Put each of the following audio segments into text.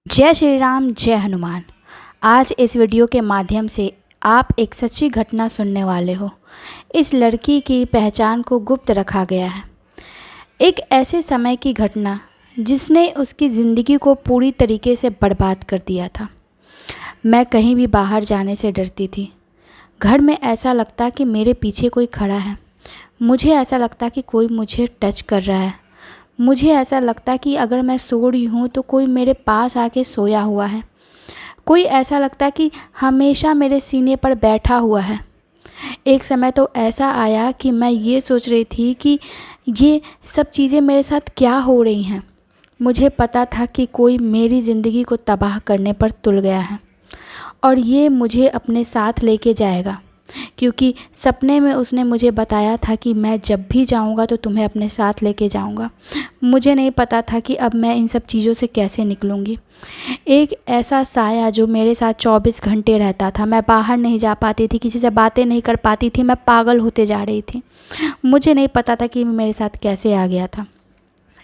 जय श्री राम, जय हनुमान। आज इस वीडियो के माध्यम से आप एक सच्ची घटना सुनने वाले हो। इस लड़की की पहचान को गुप्त रखा गया है। एक ऐसे समय की घटना जिसने उसकी ज़िंदगी को पूरी तरीके से बर्बाद कर दिया था। मैं कहीं भी बाहर जाने से डरती थी। घर में ऐसा लगता कि मेरे पीछे कोई खड़ा है। मुझे ऐसा लगता कि कोई मुझे टच कर रहा है। मुझे ऐसा लगता कि अगर मैं सो रही हूँ तो कोई मेरे पास आके सोया हुआ है। कोई ऐसा लगता कि हमेशा मेरे सीने पर बैठा हुआ है। एक समय तो ऐसा आया कि मैं ये सोच रही थी कि ये सब चीज़ें मेरे साथ क्या हो रही हैं। मुझे पता था कि कोई मेरी ज़िंदगी को तबाह करने पर तुल गया है और ये मुझे अपने साथ लेके जाएगा, क्योंकि सपने में उसने मुझे बताया था कि मैं जब भी जाऊंगा तो तुम्हें अपने साथ लेके जाऊंगा। मुझे नहीं पता था कि अब मैं इन सब चीज़ों से कैसे निकलूंगी। एक ऐसा साया जो मेरे साथ 24 घंटे रहता था। मैं बाहर नहीं जा पाती थी, किसी से बातें नहीं कर पाती थी, मैं पागल होते जा रही थी। मुझे नहीं पता था कि मेरे साथ कैसे आ गया था,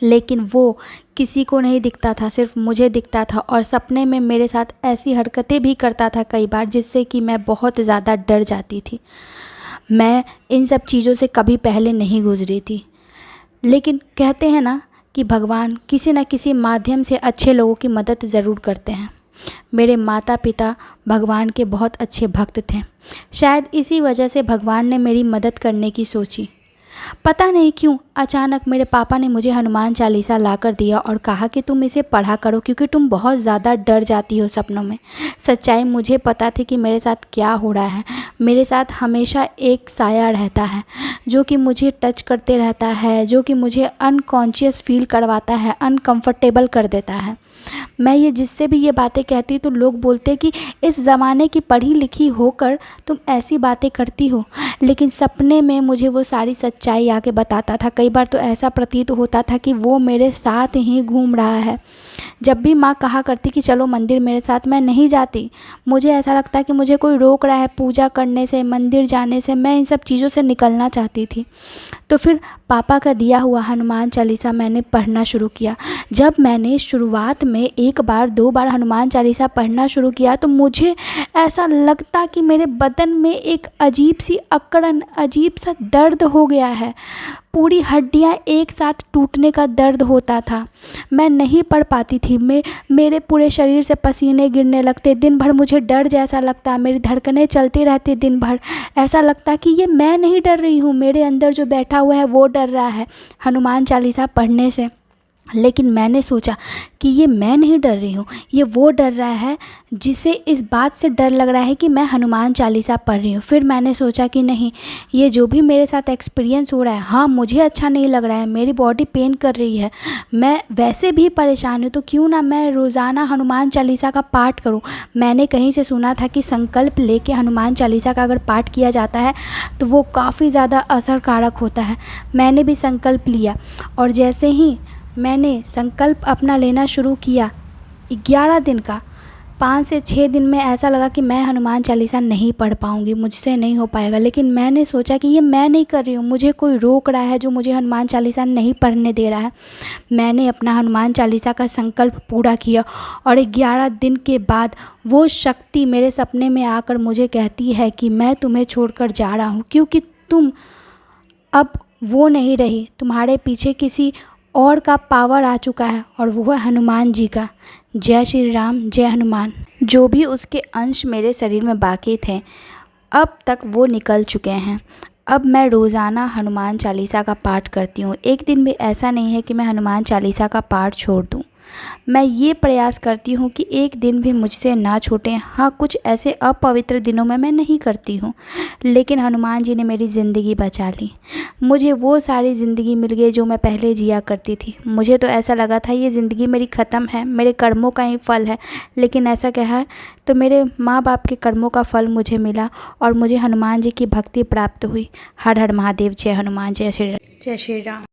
लेकिन वो किसी को नहीं दिखता था, सिर्फ मुझे दिखता था। और सपने में मेरे साथ ऐसी हरकतें भी करता था कई बार, जिससे कि मैं बहुत ज़्यादा डर जाती थी। मैं इन सब चीज़ों से कभी पहले नहीं गुजरी थी, लेकिन कहते हैं ना कि भगवान किसी न किसी माध्यम से अच्छे लोगों की मदद ज़रूर करते हैं। मेरे माता पिता भगवान के बहुत अच्छे भक्त थे। शायद इसी वजह से भगवान ने मेरी मदद करने की सोची। पता नहीं क्यों अचानक मेरे पापा ने मुझे हनुमान चालीसा ला कर दिया और कहा कि तुम इसे पढ़ा करो, क्योंकि तुम बहुत ज़्यादा डर जाती हो सपनों में। सच्चाई मुझे पता थी कि मेरे साथ क्या हो रहा है। मेरे साथ हमेशा एक साया रहता है जो कि मुझे टच करते रहता है, जो कि मुझे अनकॉन्शियस फील करवाता है, अनकंफर्टेबल कर देता है। मैं ये जिससे भी ये बातें कहती तो लोग बोलते कि इस ज़माने की पढ़ी लिखी होकर तुम ऐसी बातें करती हो, लेकिन सपने में मुझे वो सारी सच्चाई आके बताता था। कई बार तो ऐसा प्रतीत होता था कि वो मेरे साथ ही घूम रहा है। जब भी माँ कहा करती कि चलो मंदिर मेरे साथ, मैं नहीं जाती। मुझे ऐसा लगता कि मुझे कोई रोक रहा है पूजा करने से, मंदिर जाने से। मैं इन सब चीज़ों से निकलना चाहती थी। तो फिर पापा का दिया हुआ हनुमान चालीसा मैंने पढ़ना शुरू किया। जब मैंने शुरुआत में एक बार 2 बार हनुमान चालीसा पढ़ना शुरू किया तो मुझे ऐसा लगता कि मेरे बदन में एक अजीब सी अकड़न, अजीब सा दर्द हो गया है। पूरी हड्डियां एक साथ टूटने का दर्द होता था। मैं नहीं पढ़ पाती थी। मेरे पूरे शरीर से पसीने गिरने लगते। दिन भर मुझे डर जैसा लगता, मेरी धड़कनें चलती रहती दिन भर। ऐसा लगता कि ये मैं नहीं डर रही हूँ, मेरे अंदर जो बैठा हुआ है वो डर रहा है हनुमान चालीसा पढ़ने से। लेकिन मैंने सोचा कि ये मैं नहीं डर रही हूँ, ये वो डर रहा है जिसे इस बात से डर लग रहा है कि मैं हनुमान चालीसा पढ़ रही हूँ। फिर मैंने सोचा कि नहीं, ये जो भी मेरे साथ एक्सपीरियंस हो रहा है, हाँ मुझे अच्छा नहीं लग रहा है, मेरी बॉडी पेन कर रही है, मैं वैसे भी परेशान हूँ, तो क्यों ना मैं रोज़ाना हनुमान चालीसा का पाठ करूँ। मैंने कहीं से सुना था कि संकल्प लेके हनुमान चालीसा का अगर पाठ किया जाता है तो वो काफ़ी ज़्यादा असरकारक होता है। मैंने भी संकल्प लिया और जैसे ही मैंने संकल्प अपना लेना शुरू किया, 11 दिन का, 5 से 6 दिन में ऐसा लगा कि मैं हनुमान चालीसा नहीं पढ़ पाऊँगी, मुझसे नहीं हो पाएगा। लेकिन मैंने सोचा कि ये मैं नहीं कर रही हूँ, मुझे कोई रोक रहा है जो मुझे हनुमान चालीसा नहीं पढ़ने दे रहा है। मैंने अपना हनुमान चालीसा का संकल्प पूरा किया और 11 दिन के बाद वो शक्ति मेरे सपने में आकर मुझे कहती है कि मैं तुम्हें छोड़कर जा रहा हूँ, क्योंकि तुम अब वो नहीं रही, तुम्हारे पीछे किसी और का पावर आ चुका है और वो है हनुमान जी का। जय श्री राम, जय हनुमान। जो भी उसके अंश मेरे शरीर में बाकी थे अब तक वो निकल चुके हैं। अब मैं रोज़ाना हनुमान चालीसा का पाठ करती हूँ। एक दिन भी ऐसा नहीं है कि मैं हनुमान चालीसा का पाठ छोड़ दूँ। मैं ये प्रयास करती हूँ कि एक दिन भी मुझसे ना छूटे। हाँ, कुछ ऐसे अपवित्र दिनों में मैं नहीं करती हूँ, लेकिन हनुमान जी ने मेरी ज़िंदगी बचा ली। मुझे वो सारी ज़िंदगी मिल गई जो मैं पहले जिया करती थी। मुझे तो ऐसा लगा था ये ज़िंदगी मेरी ख़त्म है, मेरे कर्मों का ही फल है, लेकिन ऐसा क्या है, तो मेरे माँ बाप के कर्मों का फल मुझे मिला और मुझे हनुमान जी की भक्ति प्राप्त हुई। हर हर महादेव, जय हनुमान, जय श्री राम, जय श्री राम।